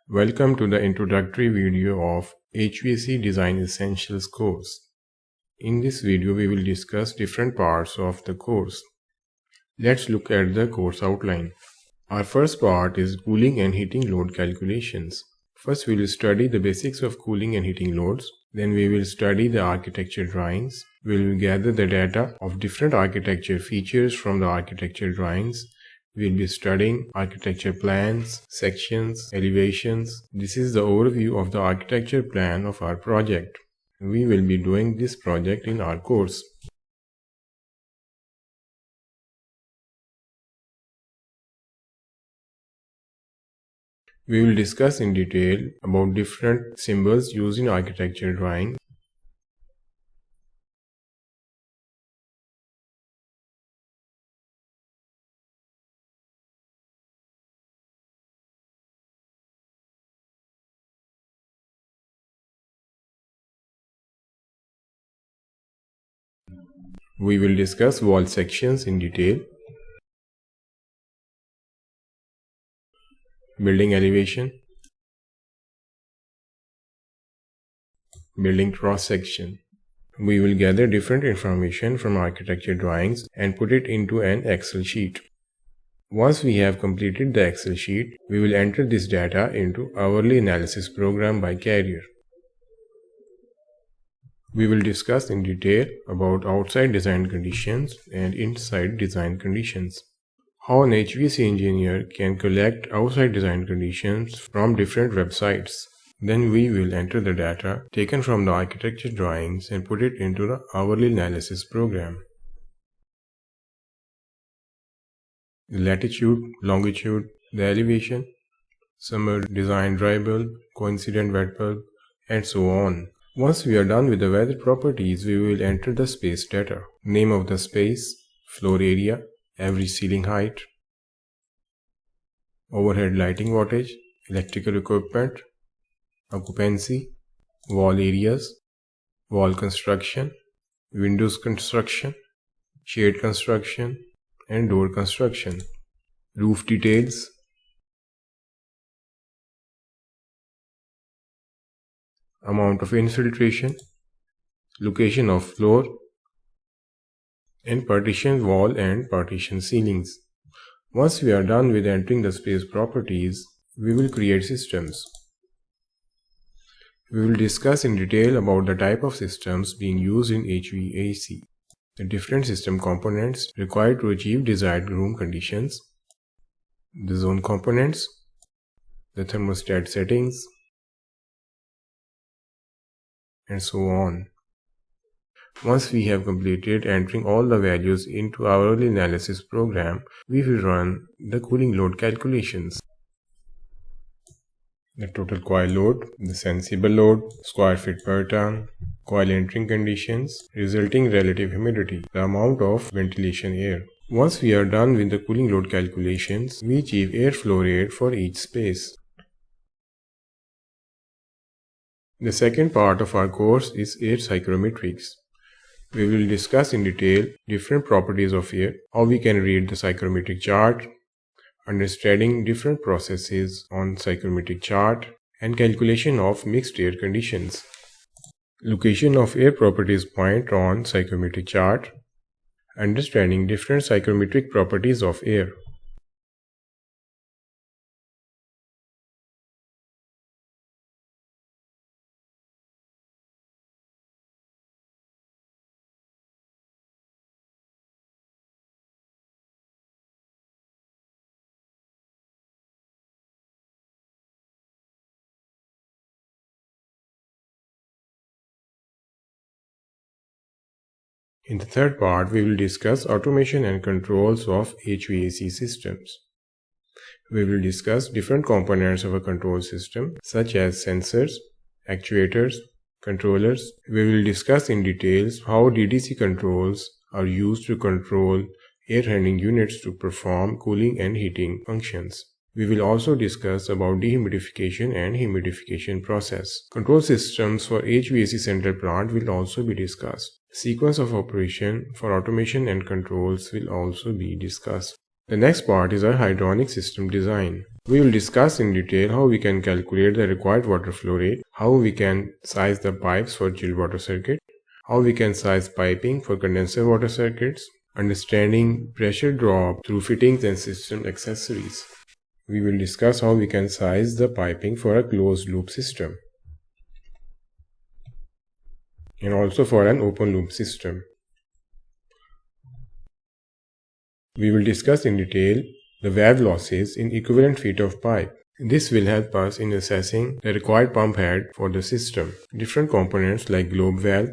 Welcome to the introductory video of HVAC Design Essentials course. In this video, we will discuss different parts of the course. Let's look at the course outline. Our first part is cooling and heating load calculations. First, we will study the basics of cooling and heating loads. Then we will study the architecture drawings. We will gather the data of different architecture features from the architecture drawings. We will be studying architecture plans, sections, elevations. This is the overview of the architecture plan of our project. We will be doing this project in our course. We will discuss in detail about different symbols used in architecture drawing. We will discuss wall sections in detail, building elevation, building cross-section. We will gather different information from architecture drawings and put it into an Excel sheet. Once we have completed the Excel sheet, we will enter this data into hourly analysis program by carrier. We will discuss in detail about outside design conditions and inside design conditions. How an HVAC engineer can collect outside design conditions from different websites. Then we will enter the data taken from the architecture drawings and put it into the hourly analysis program. The latitude, longitude, the elevation, summer design dry bulb, coincident wet bulb, and so on. Once we are done with the weather properties, we will enter the space data. Name of the space, floor area, average ceiling height, overhead lighting wattage, electrical equipment, occupancy, wall areas, wall construction, windows construction, shade construction, and door construction, roof details, amount of infiltration, location of floor, and partition wall and partition ceilings. Once we are done with entering the space properties, we will create systems. We will discuss in detail about the type of systems being used in HVAC, the different system components required to achieve desired room conditions, the zone components, the thermostat settings, and so on. Once we have completed entering all the values into our hourly analysis program, we will run the cooling load calculations. The total coil load, the sensible load, square feet per ton, coil entering conditions, resulting relative humidity, the amount of ventilation air. Once we are done with the cooling load calculations, we achieve air flow rate for each space. The second part of our course is air psychometrics. We will discuss in detail different properties of air, how we can read the psychometric chart, understanding different processes on psychometric chart, and calculation of mixed air conditions. Location of air properties point on psychometric chart, understanding different psychometric properties of air. In the third part, we will discuss automation and controls of HVAC systems. We will discuss different components of a control system, such as sensors, actuators, controllers. We will discuss in details how DDC controls are used to control air handling units to perform cooling and heating functions. We will also discuss about dehumidification and humidification process. Control systems for HVAC central plant will also be discussed. Sequence of operation for automation and controls will also be discussed. The next part is our hydronic system design. We will discuss in detail how we can calculate the required water flow rate, how we can size the pipes for chilled water circuit, how we can size piping for condenser water circuits, understanding pressure drop through fittings and system accessories. We will discuss how we can size the piping for a closed loop system and also for an open loop system. We will discuss in detail the valve losses in equivalent feet of pipe. This will help us in assessing the required pump head for the system. Different components like globe valve,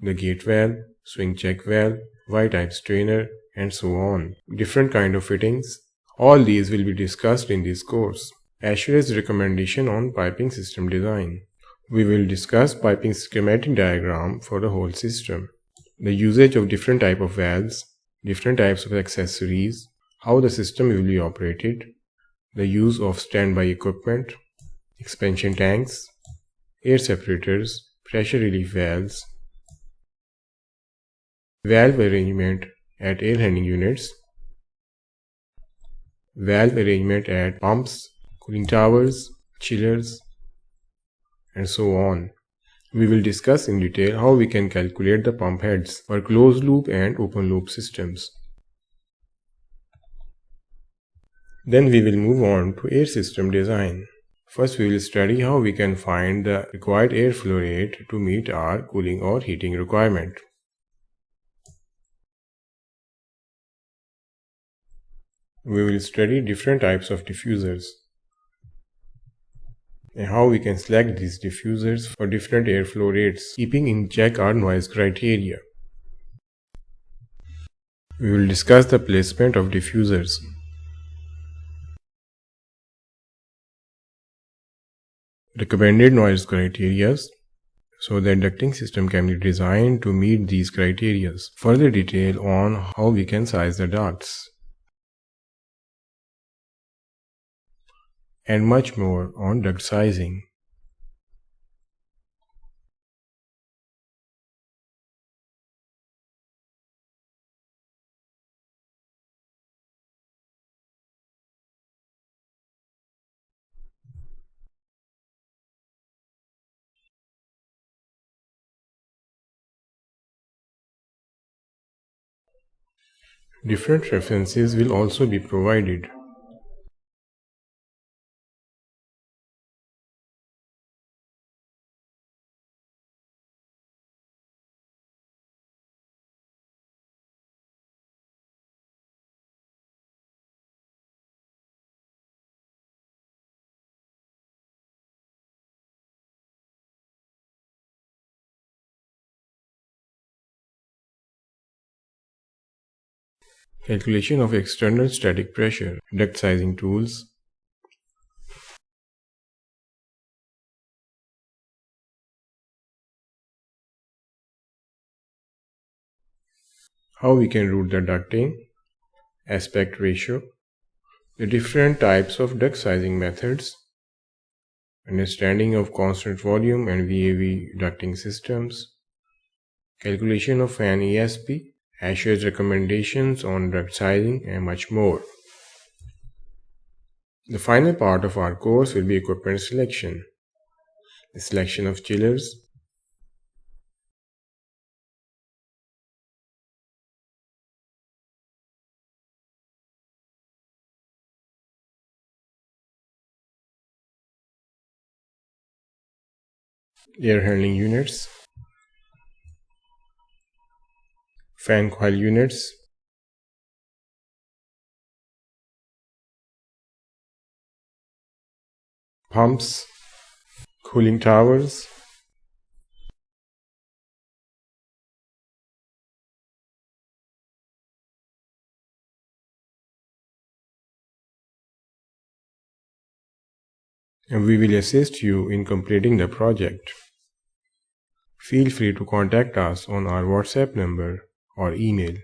the gate valve, swing check valve, Y-type strainer, and so on. Different kind of fittings. All these will be discussed in this course. AHU's recommendation on piping system design. We will discuss piping schematic diagram for the whole system. The usage of different type of valves, different types of accessories, how the system will be operated, the use of standby equipment, expansion tanks, air separators, pressure relief valves, valve arrangement at air handling units, valve arrangement at pumps, cooling towers, chillers, and so on. We will discuss in detail how we can calculate the pump heads for closed loop and open loop systems. Then we will move on to air system design. First we will study how we can find the required airflow rate to meet our cooling or heating requirement. We will study different types of diffusers and how we can select these diffusers for different airflow rates, keeping in check our noise criteria. We will discuss the placement of diffusers. Recommended noise criteria so that ducting system can be designed to meet these criteria. Further detail on how we can size the ducts. And much more on duct sizing. Different references will also be provided. Calculation of external static pressure, duct sizing tools, how we can route the ducting, aspect ratio, the different types of duct sizing methods, understanding of constant volume and VAV ducting systems, calculation of fan ESP, AHU's recommendations on duct sizing, and much more. The final part of our course will be equipment selection, the selection of chillers, air handling units, fan coil units, pumps, cooling towers, and we will assist you in completing the project. Feel free to contact us on our WhatsApp number or email.